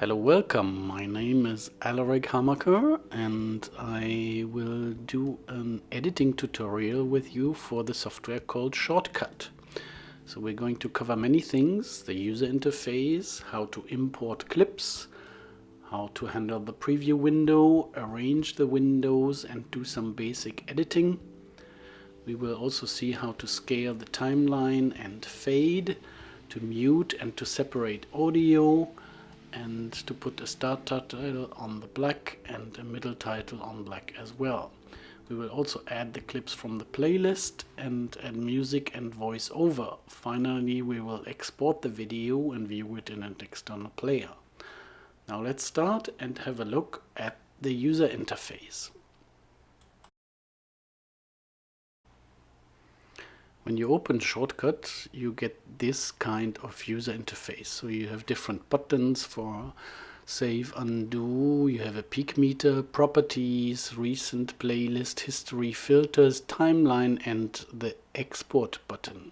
Hello, welcome. My name is Alaric Hamacher and I will do an editing tutorial with you for the software called Shotcut. So we're going to cover many things: the user interface, how to import clips, how to handle the preview window, arrange the windows and do some basic editing. We will also see how to scale the timeline and fade, to mute and to separate audio, and to put a start title on the black and a middle title on black as well. We will also add the clips from the playlist and add music and voiceover. Finally, we will export the video and view it in an external player. Now let's start and have a look at the user interface. When you open Shotcut, you get this kind of user interface. So you have different buttons for save, undo, you have a peak meter, properties, recent, playlist, history, filters, timeline, and the export button.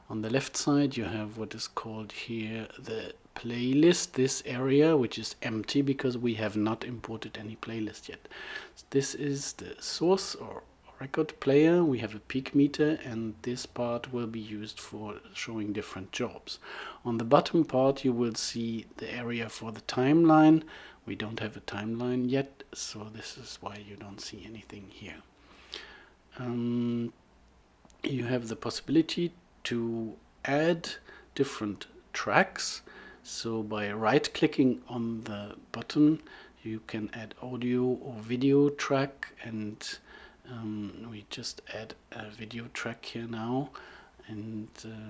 On the left side you have what is called here the playlist, this area, which is empty because we have not imported any playlist yet. This is the source or record player. We have a peak meter, and this part will be used for showing different jobs. On the bottom part you will see the area for the timeline. We don't have a timeline yet, so this is why you don't see anything here. You have the possibility to add different tracks. So by right clicking on the button you can add audio or video track, and we just add a video track here now, and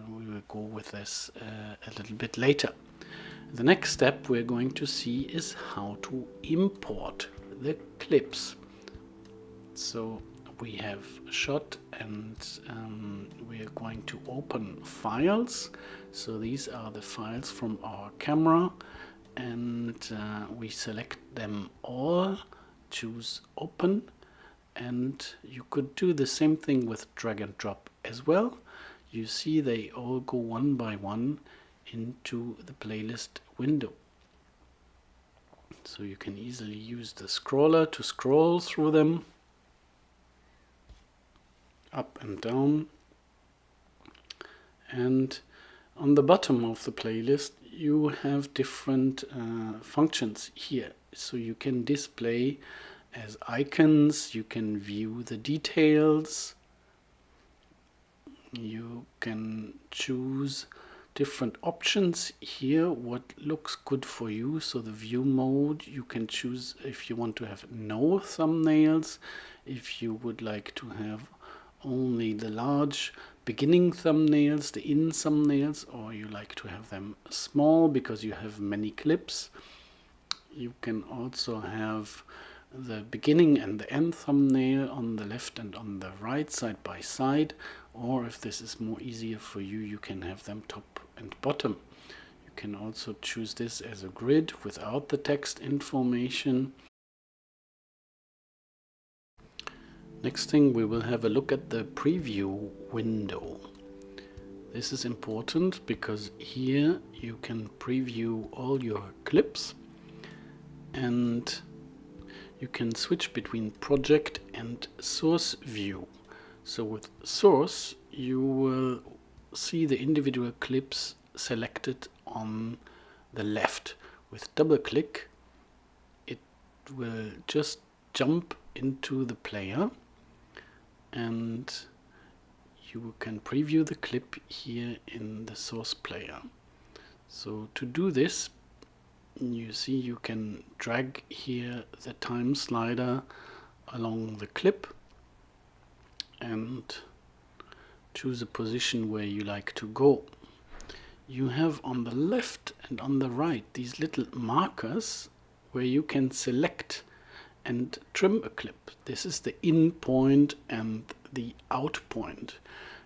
we will go with this a little bit later. The next step we're going to see is how to import the clips. So we have shot, and we are going to open files. So these are the files from our camera, and we select them all, choose open. And you could do the same thing with drag and drop as well. You see they all go one by one into the playlist window. So you can easily use the scroller to scroll through them, up and down. And on the bottom of the playlist you have different functions here. So you can display as icons, you can view the details, you can choose different options here, what looks good for you. So the view mode, you can choose if you want to have no thumbnails, if you would like to have only the large beginning thumbnails, the in thumbnails, or you like to have them small because you have many clips. You can also have the beginning and the end thumbnail on the left and on the right side by side, or if this is more easier for you, you can have them top and bottom. You can also choose this as a grid without the text information. Next thing, we will have a look at the preview window. This is important because here you can preview all your clips, and you can switch between project and source view. So with source you will see the individual clips selected on the left. With double click it will just jump into the player, and you can preview the clip here in the source player. So to do this, you see you can drag here the time slider along the clip and choose a position where you like to go. You have on the left and on the right these little markers where you can select and trim a clip. This is the in point and the out point.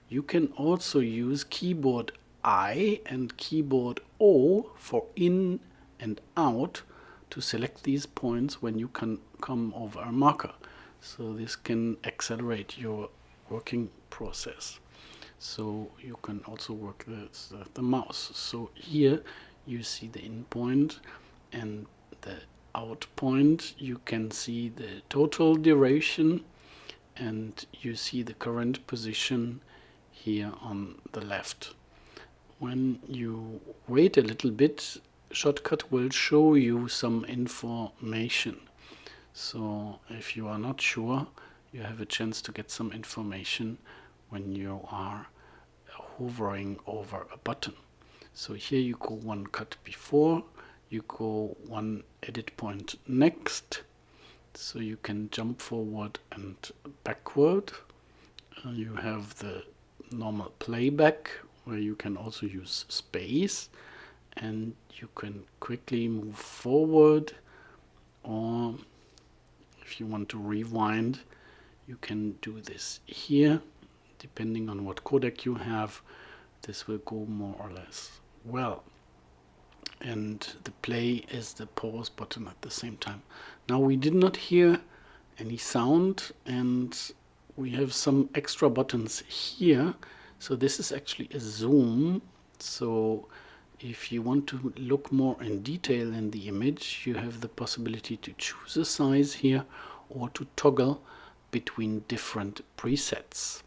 You can also use keyboard I and keyboard O for in and out to select these points when you can come over a marker. So this can accelerate your working process. So you can also work the mouse. So here you see the in point and the out point, you can see the total duration, and you see the current position here on the left. When you wait a little bit, Shotcut will show you some information. So if you are not sure, you have a chance to get some information when you are hovering over a button. So here you go one cut before, you go one edit point next, so you can jump forward and backward. You have the normal playback, where you can also use space, and you can quickly move forward, or if you want to rewind, you can do this here. Depending on what codec you have, this will go more or less well. And the play is the pause button at the same time. Now we did not hear any sound, and we have some extra buttons here. So this is actually a zoom. So if you want to look more in detail in the image, you have the possibility to choose a size here or to toggle between different presets.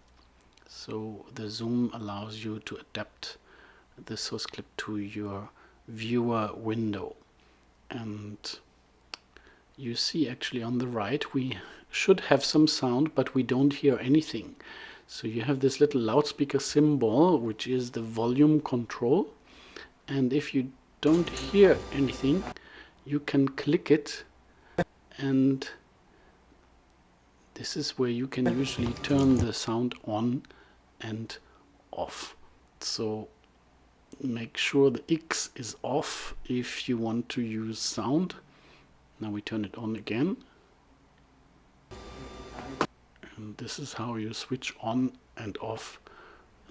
So the zoom allows you to adapt the source clip to your viewer window. And you see actually on the right we should have some sound, but we don't hear anything. So you have this little loudspeaker symbol, which is the volume control, and if you don't hear anything, you can click it, and this is where you can usually turn the sound on and off. So make sure the X is off if you want to use sound. Now we turn it on again. And this is how you switch on and off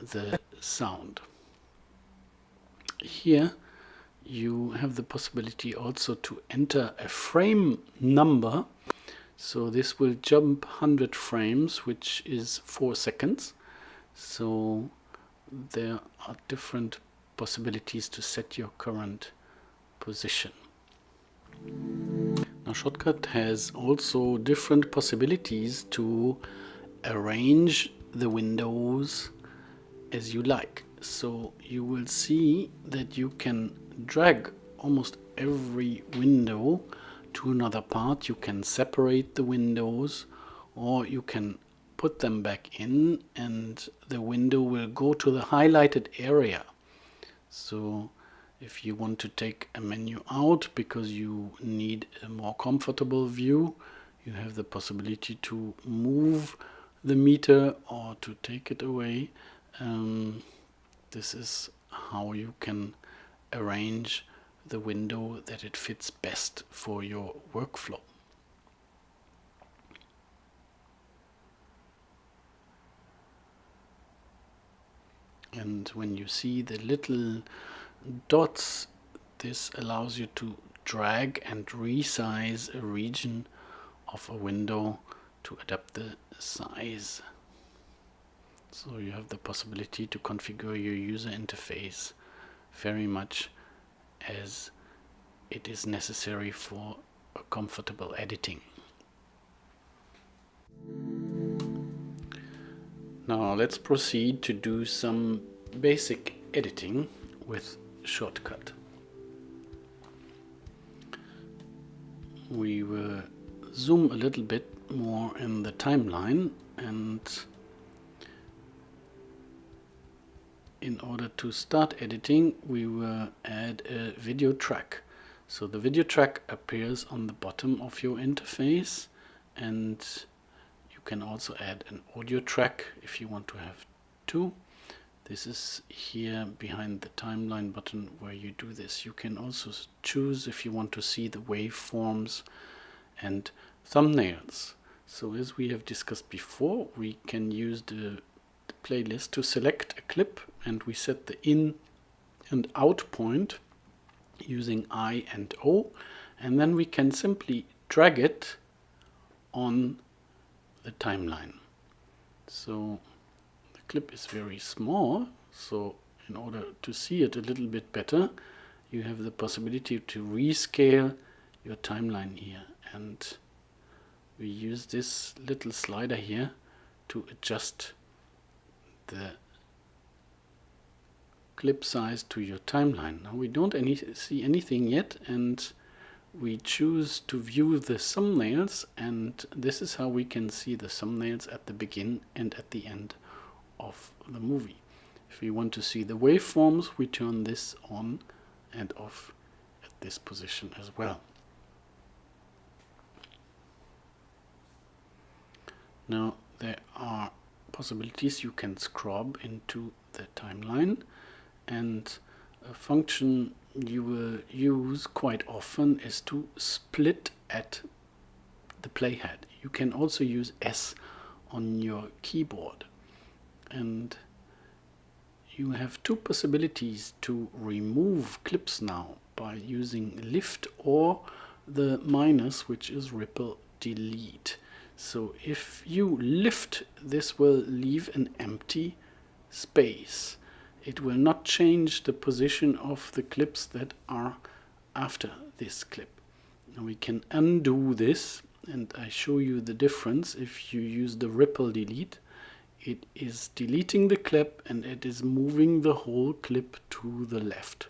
the sound. Here you have the possibility also to enter a frame number. So this will jump 100 frames, which is 4 seconds. So there are different possibilities to set your current position. Now Shotcut has also different possibilities to arrange the windows as you like. So you will see that you can drag almost every window to another part. You can separate the windows, or you can put them back in, and the window will go to the highlighted area. So if you want to take a menu out because you need a more comfortable view, you have the possibility to move the meter or to take it away. This is how you can arrange the window that it fits best for your workflow. And when you see the little dots, this allows you to drag and resize a region of a window to adapt the size. So you have the possibility to configure your user interface very much as it is necessary for a comfortable editing. Now let's proceed to do some basic editing with Shotcut. We will zoom a little bit more in the timeline, and in order to start editing, we will add a video track. So the video track appears on the bottom of your interface, and you can also add an audio track if you want to have two. This is here behind the timeline button where you do this. You can also choose if you want to see the waveforms and thumbnails. So as we have discussed before, we can use the playlist to select a clip, and we set the in and out point using I and O, and then we can simply drag it on the timeline. So the clip is very small, so in order to see it a little bit better, you have the possibility to rescale your timeline here, and we use this little slider here to adjust the clip size to your timeline. Now we don't see anything yet, and we choose to view the thumbnails, and this is how we can see the thumbnails at the begin and at the end of the movie. If we want to see the waveforms, we turn this on and off at this position as well. Now there are possibilities. You can scrub into the timeline, and a function you will use quite often is to split at the playhead. You can also use S on your keyboard, and you have two possibilities to remove clips now by using lift or the minus, which is ripple delete. So if you lift, this will leave an empty space. It will not change the position of the clips that are after this clip. Now we can undo this, and I show you the difference. If you use the ripple delete, it is deleting the clip and it is moving the whole clip to the left.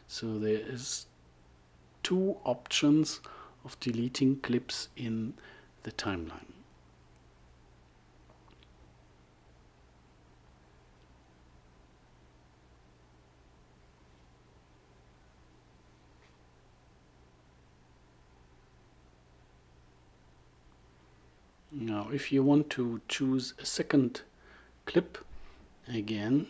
So there is two options of deleting clips in the timeline. Now if you want to choose a second clip, again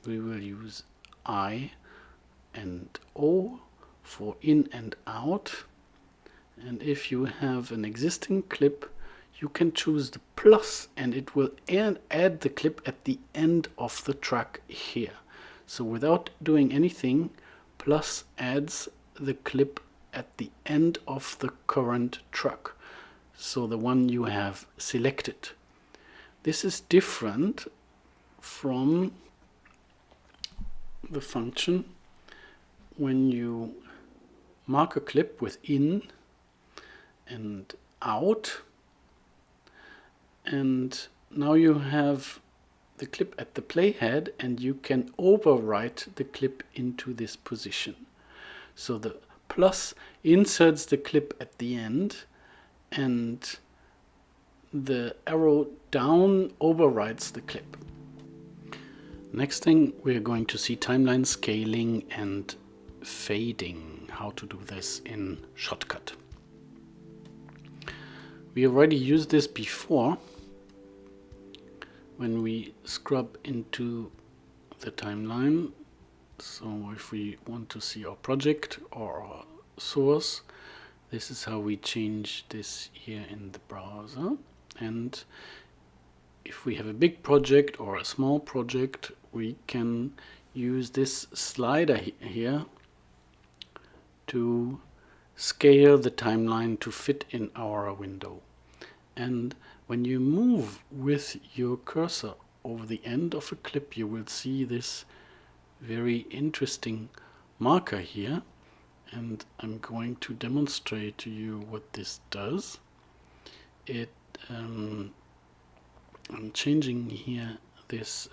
we will use I and O for in and out, and if you have an existing clip, you can choose the plus and it will add the clip at the end of the track here. So without doing anything, plus adds the clip at the end of the current track, so the one you have selected. This is different from the function when you mark a clip with in and out, and now you have the clip at the playhead and you can overwrite the clip into this position. So the plus inserts the clip at the end, and the arrow down overwrites the clip. Next thing, we're going to see timeline scaling and fading, how to do this in Shotcut. We already used this before when we scrub into the timeline. So if we want to see our project or our source, this is how we change this here in the browser. And if we have a big project or a small project, we can use this slider here to scale the timeline to fit in our window. And when you move with your cursor over the end of a clip, you will see this very interesting marker here, and I'm going to demonstrate to you what this does. I'm changing here this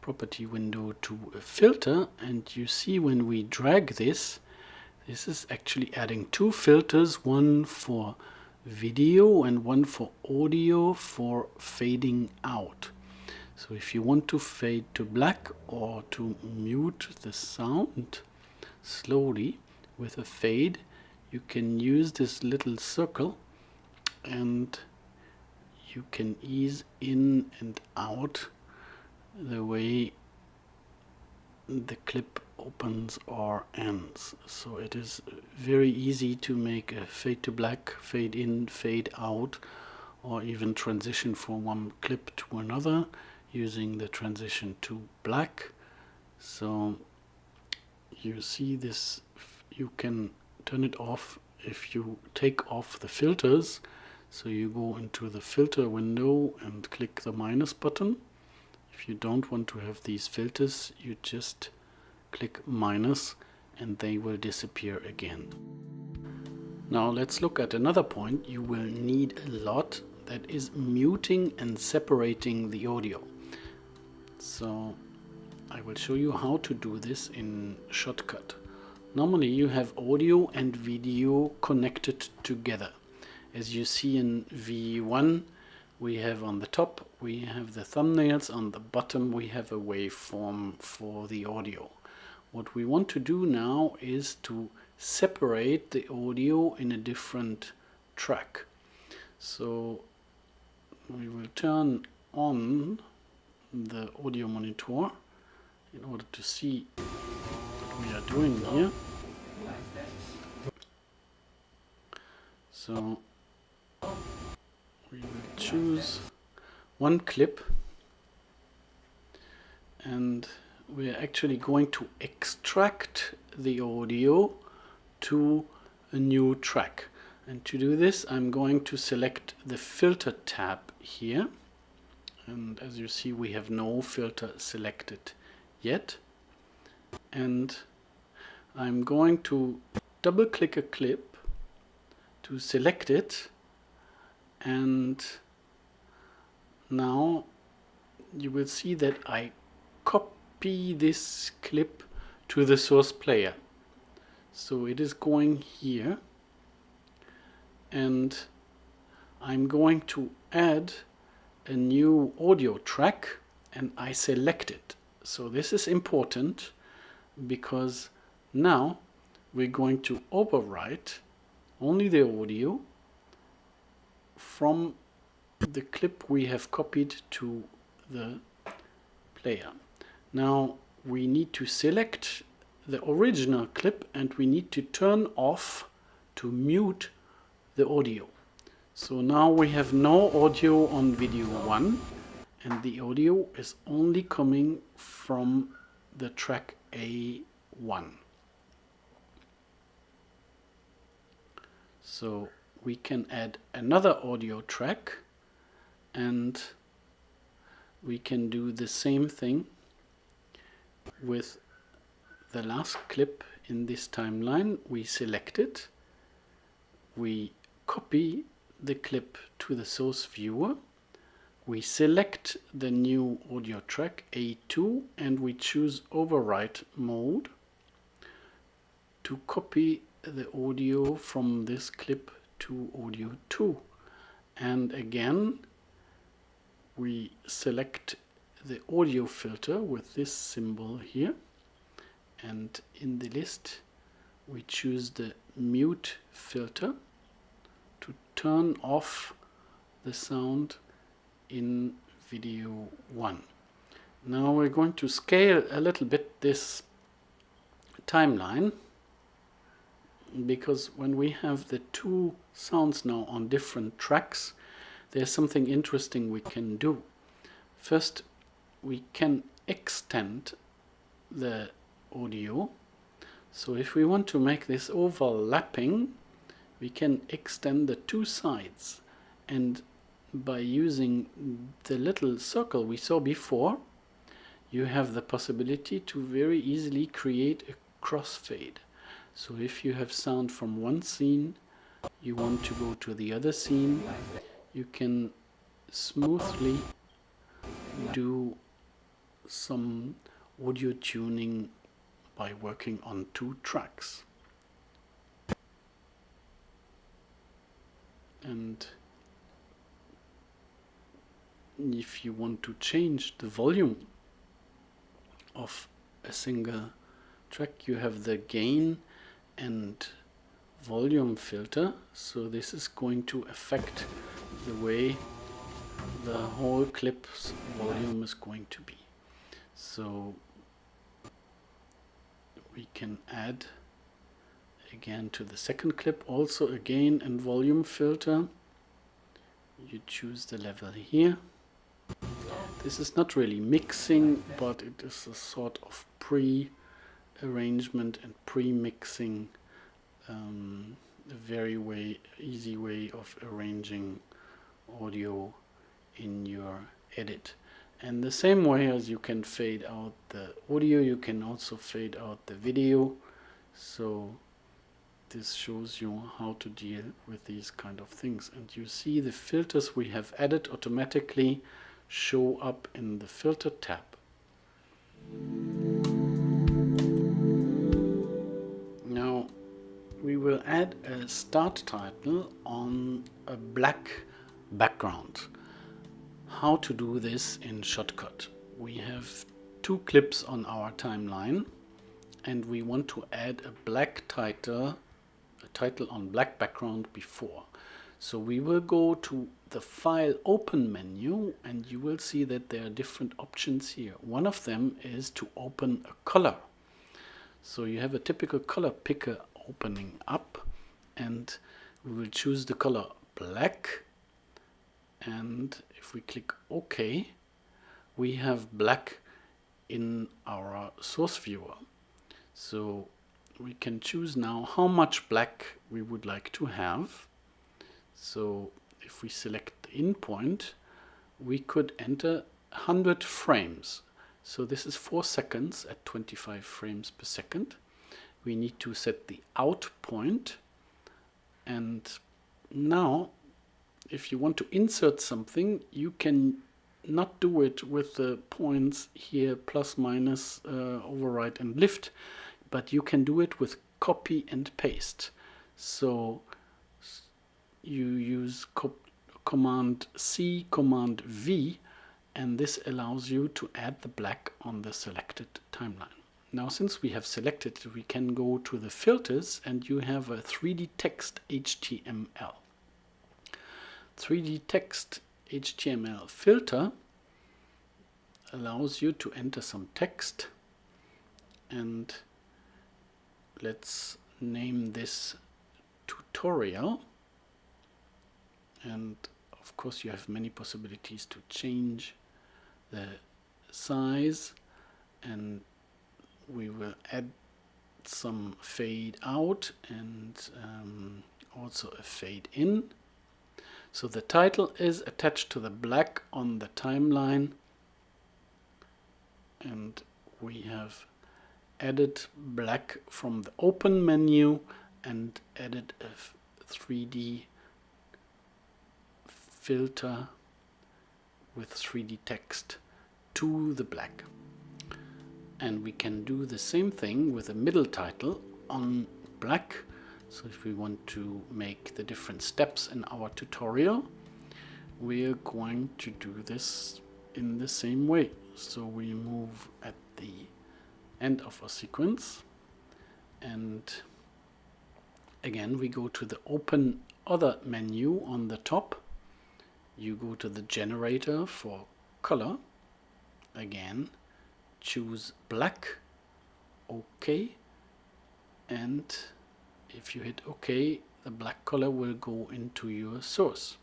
property window to a filter, and you see when we drag this, this is actually adding two filters, one for video and one for audio for fading out. So if you want to fade to black or to mute the sound slowly with a fade, you can use this little circle and you can ease in and out the way the clip opens or ends. So it is very easy to make a fade to black, fade in, fade out, or even transition from one clip to another using the transition to black. So you see this, you can turn it off if you take off the filters. So you go into the filter window and click the minus button. If you don't want to have these filters, you just click minus and they will disappear again. Now let's look at another point you will need a lot, that is muting and separating the audio. So I will show you how to do this in Shotcut. Normally you have audio and video connected together. As you see in V1, we have on the top, we have the thumbnails, on the bottom we have a waveform for the audio. What we want to do now is to separate the audio in a different track. So we will turn on the audio monitor in order to see what we are doing here. So we will choose one clip and we are actually going to extract the audio to a new track. And to do this, I'm going to select the filter tab here. And as you see, we have no filter selected yet. And I'm going to double click a clip to select it. And now you will see that I copy this clip to the source player. So it is going here, and I'm going to add a new audio track and I select it. So this is important because now we're going to overwrite only the audio from the clip we have copied to the player. Now we need to select the original clip and we need to turn off to mute the audio. So now we have no audio on video 1 and the audio is only coming from the track A1. So we can add another audio track and we can do the same thing with the last clip in this timeline. We select it, we copy the clip to the source viewer, we select the new audio track A2 and we choose overwrite mode to copy the audio from this clip to audio 2. And again we select the audio filter with this symbol here, and in the list we choose the mute filter to turn off the sound in video 1. Now we're going to scale a little bit this timeline, because when we have the two sounds now on different tracks, there's something interesting we can do. First, we can extend the audio. So if we want to make this overlapping, we can extend the two sides, and by using the little circle we saw before, you have the possibility to very easily create a crossfade. So if you have sound from one scene, you want to go to the other scene, you can smoothly do some audio tuning by working on two tracks. And if you want to change the volume of a single track, you have the gain and volume filter. So this is going to affect the way the whole clip's volume is going to be. So we can add again to the second clip also a gain and volume filter. You choose the level here. This is not really mixing, but it is a sort of pre-arrangement and pre-mixing, a very easy way of arranging audio in your edit. And the same way as you can fade out the audio, you can also fade out the video. So this shows you how to deal with these kind of things. And you see the filters we have added automatically show up in the filter tab. Now we will add a start title on a black background. How to do this in Shotcut? We have two clips on our timeline and we want to add a black title, a title on black background before. So we will go to the File Open menu and you will see that there are different options here. One of them is to open a color. So you have a typical color picker opening up and we will choose the color black, and if we click OK, we have black in our source viewer. So we can choose now how much black we would like to have. So if we select the in point, we could enter 100 frames. So this is 4 seconds at 25 frames per second. We need to set the out point, and now if you want to insert something, you can not do it with the points here, plus, minus, override and lift, but you can do it with copy and paste. So you use Command C, Command V, and this allows you to add the black on the selected timeline. Now, since we have selected, we can go to the filters and you have a 3D text HTML. 3D text HTML filter allows you to enter some text, and let's name this tutorial. And of course you have many possibilities to change the size, and we will add some fade out and also a fade in. So the title is attached to the black on the timeline, and we have added black from the open menu and added a 3D filter with 3D text to the black. And we can do the same thing with a middle title on black. So if we want to make the different steps in our tutorial, we're going to do this in the same way. So we move at the end of a sequence, and again we go to the open other menu on the top. You go to the generator for color, again choose black, OK, and if you hit OK, the black color will go into your source.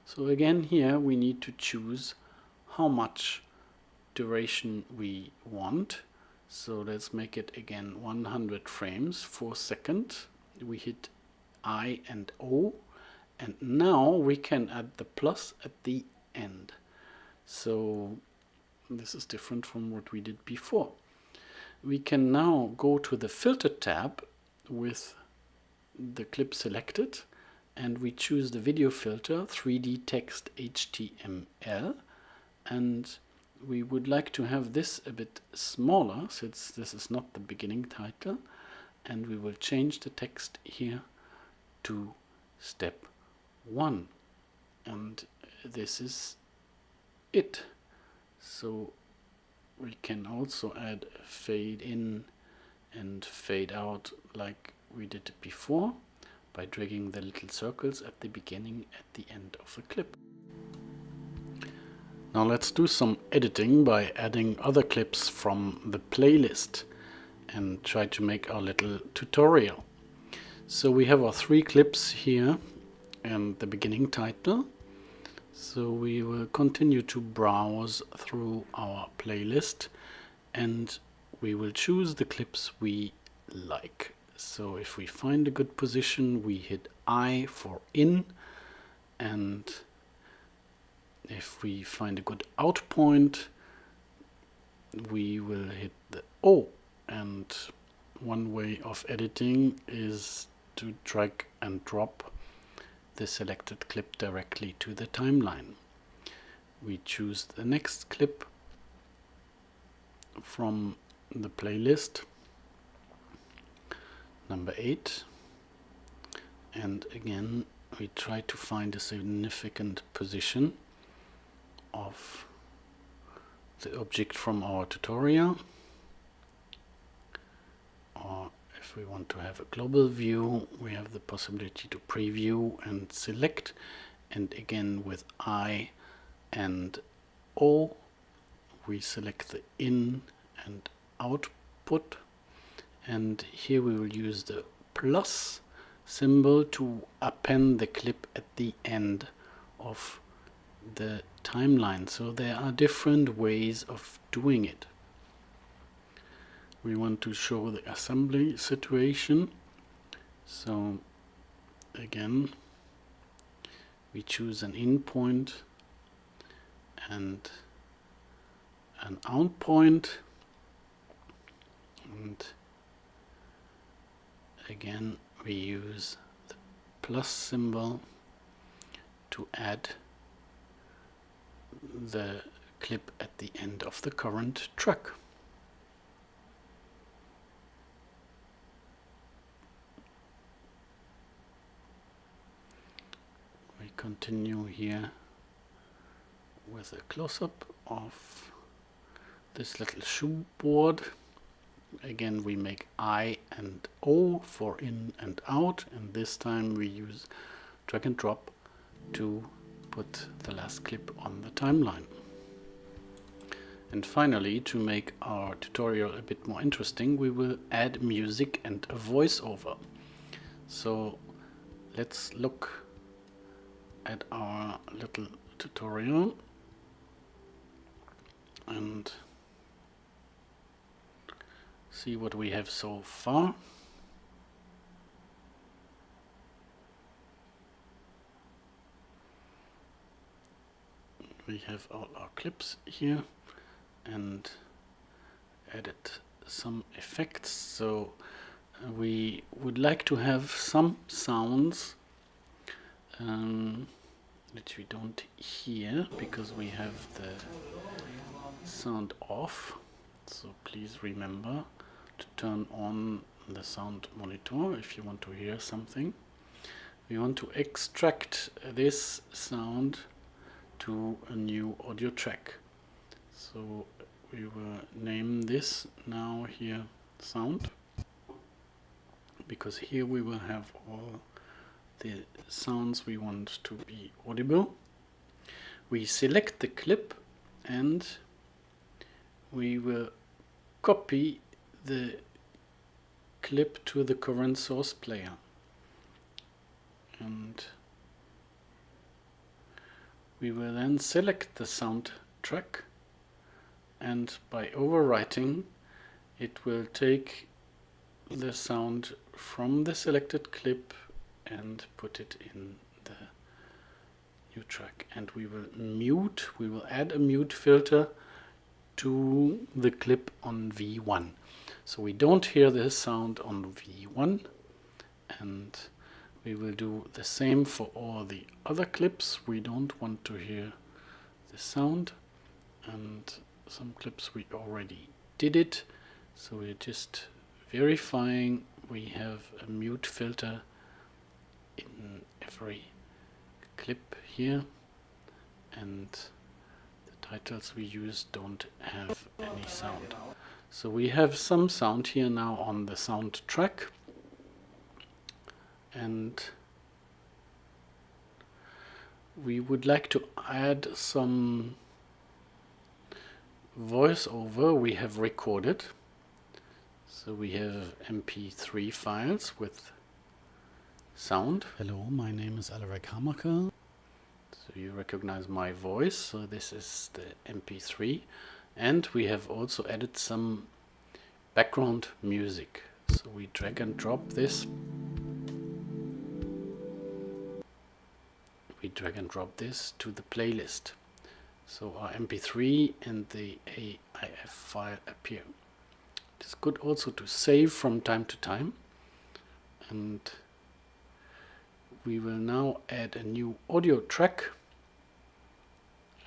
So again here we need to choose how much duration we want. So let's make it again 100 frames, 4 seconds. We hit I and O, and now we can add the plus at the end. So this is different from what we did before. We can now go to the filter tab with the clip selected, and we choose the video filter 3D text HTML, and we would like to have this a bit smaller since this is not the beginning title, and we will change the text here to step 1, and this is it. So we can also add a fade in and fade out like we did before by dragging the little circles at the beginning, at the end of the clip. Now let's do some editing by adding other clips from the playlist and try to make our little tutorial. So we have our 3 clips here and the beginning title. So we will continue to browse through our playlist and we will choose the clips we like. So if we find a good position, we hit I for in, and If we find a good out point, we will hit the O. And one way of editing is to drag and drop the selected clip directly to the timeline. We choose the next clip from the playlist, number 8, and again we try to find a significant position of the object from our tutorial, or if we want to have a global view, we have the possibility to preview and select, and again with I and O we select the in and output, and here we will use the plus symbol to append the clip at the end of the timeline. So there are different ways of doing it. We want to show the assembly situation, so again we choose an in point and an out point, and again we use the plus symbol to add the clip at the end of the current track. We continue here with a close-up of this little shoe board. Again we make I and O for in and out, and this time we use drag and drop to put the last clip on the timeline. And finally, to make our tutorial a bit more interesting, we will add music and a voiceover. So let's look at our little tutorial and see what we have so far. We have all our clips here and added some effects. So we would like to have some sounds which we don't hear because we have the sound off. So please remember to turn on the sound monitor if you want to hear something. We want to extract this sound to a new audio track. So we will name this now here sound, because here we will have all the sounds we want to be audible. We select the clip and we will copy the clip to the current source player, and we will then select the soundtrack, and by overwriting it will take the sound from the selected clip and put it in the new track. And we will add a mute filter to the clip on V1, so we don't hear the sound on V1, and we will do the same for all the other clips. We don't want to hear the sound, and some clips we already did it, so we're just verifying we have a mute filter in every clip here, and the titles we use don't have any sound. So we have some sound here now on the soundtrack, and we would like to add some voiceover we have recorded. So we have MP3 files with sound. Hello, my name is Alaric Hamacher. So you recognize my voice. So this is the MP3, and we have also added some background music. So we drag and drop this. We drag and drop this to the playlist. So our MP3 and the AIF file appear. It is good also to save from time to time. And we will now add a new audio track.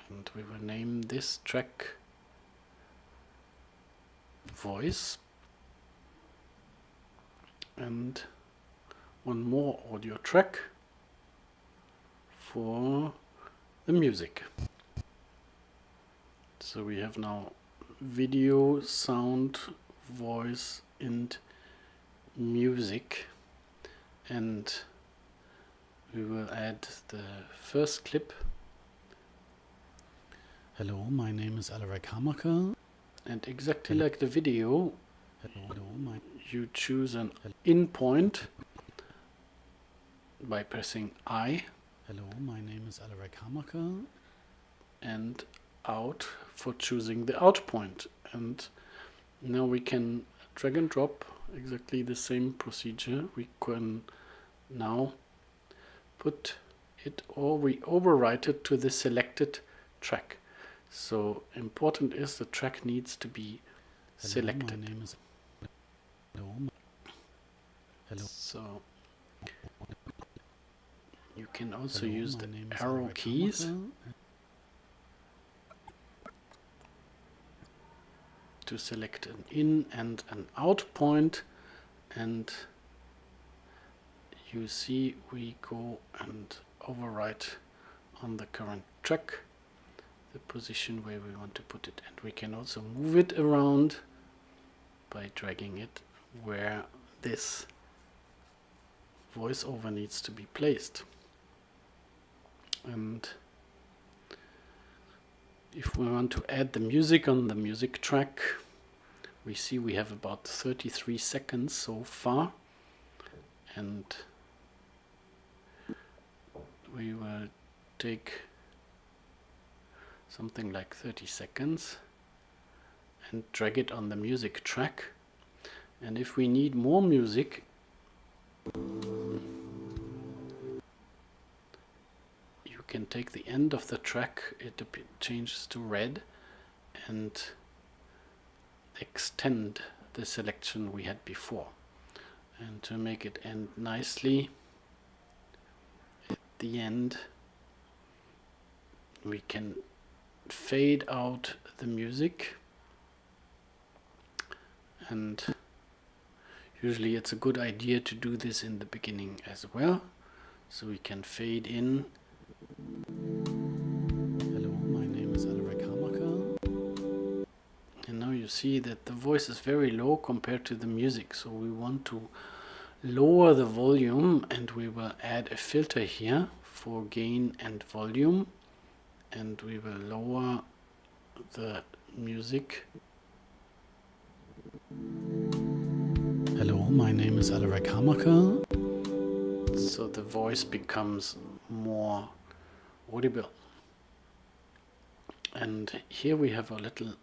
And we will name this track Voice. And one more audio track for the music. So we have now video, sound, voice and music, and we will add the first clip. Hello, my name is Alaric Hamacher. And exactly like the video, Hello, you choose an in point by pressing I. Hello, my name is Alaric Hamacher. And out for choosing the out point. And now we can drag and drop exactly the same procedure. We can now put it, or we overwrite it to the selected track. So important is the track needs to be selected. My name is Hello. So you can also use the arrow keys to select an in and an out point, and you see we go and overwrite on the current track the position where we want to put it, and we can also move it around by dragging it where this voiceover needs to be placed. And if we want to add the music on the music track, we see we have about 33 seconds so far, and we will take something like 30 seconds and drag it on the music track. And if we need more music, you can take the end of the track, it changes to red, and extend the selection we had before. And to make it end nicely, at the end we can fade out the music, and usually it's a good idea to do this in the beginning as well, so we can fade in. Hello, my name is Alaric Hamacher. And now you see that the voice is very low compared to the music, so we want to lower the volume, and we will add a filter here for gain and volume, and we will lower the music. Hello, my name is Alaric Hamacher. So the voice becomes more audible. And here we have a little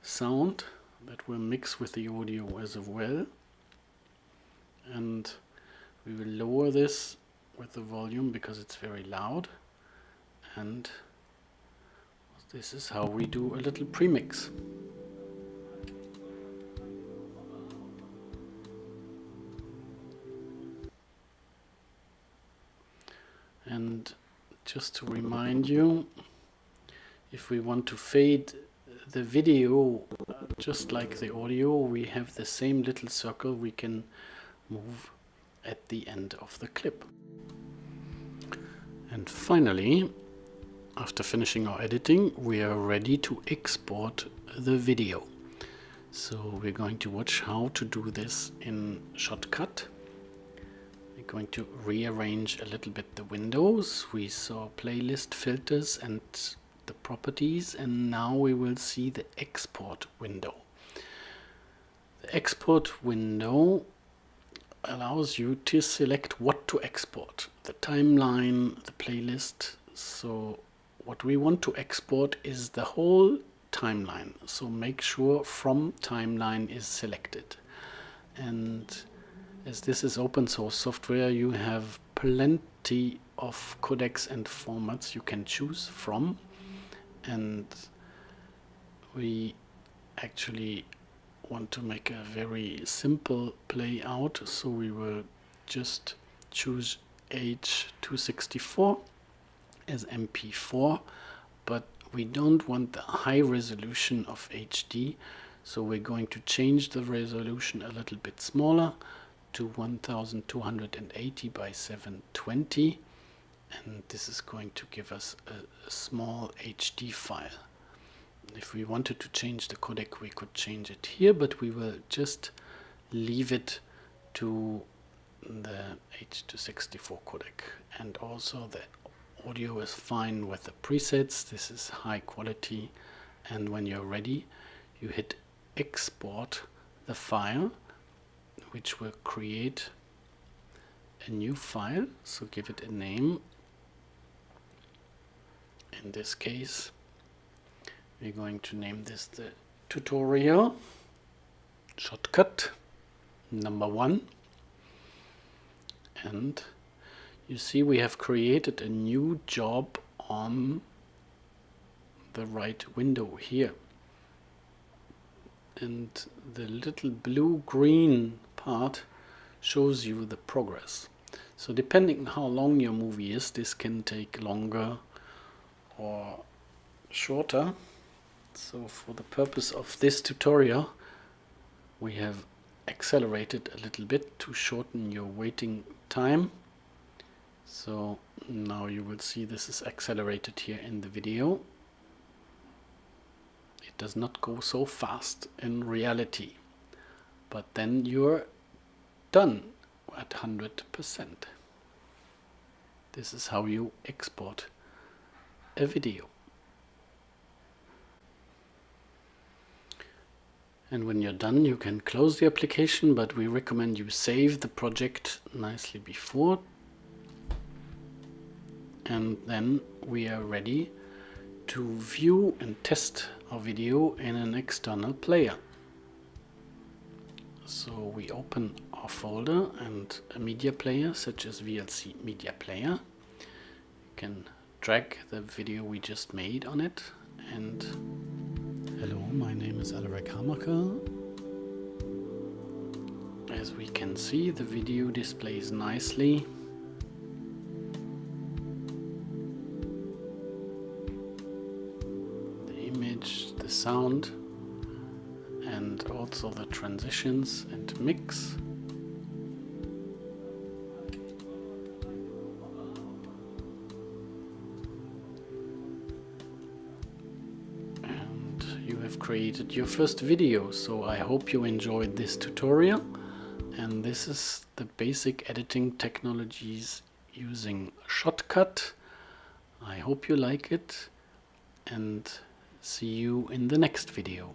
sound that will mix with the audio as well. And we will lower this with the volume because it's very loud. And this is how we do a little premix. And just to remind you, if we want to fade the video just like the audio, we have the same little circle we can move at the end of the clip. And finally, after finishing our editing, we are ready to export the video. So we're going to watch how to do this in Shotcut. We're going to rearrange a little bit the windows. We saw playlist filters and the properties, and now we will see the export window. The export window allows you to select what to export, the timeline, the playlist. So what we want to export is the whole timeline, so make sure from timeline is selected. And as this is open source software, you have plenty of codecs and formats you can choose from. and we actually want to make a very simple play out, so we will just choose H264 as MP4, but we don't want the high resolution of HD, so we're going to change the resolution a little bit smaller to 1280 by 720, and this is going to give us a small HD file. If we wanted to change the codec, we could change it here, but we will just leave it to the H264 codec. And also the audio is fine with the presets. This is high quality, and when you're ready, you hit export the file, which will create a new file. So give it a name. In this case, we're going to name this the tutorial Shotcut number 1. And you see we have created a new job on the right window here. And the little blue-green part shows you the progress. So depending on how long your movie is, this can take longer or shorter. So for the purpose of this tutorial, we have accelerated a little bit to shorten your waiting time. So now you will see this is accelerated here in the video. It does not go so fast in reality, but then you're done at 100%. This is how you export a video. And when you're done, you can close the application, but we recommend you save the project nicely before. And then we are ready to view and test our video in an external player. So we open our folder and a media player such as VLC Media Player. You can drag the video we just made on it. And Hello, my name is Alaric Hamacher. as we can see, the video displays nicely. The sound, and also the transitions and mix. And you have created your first video, so I hope you enjoyed this tutorial. And this is the basic editing technologies using Shotcut. I hope you like it, and see you in the next video.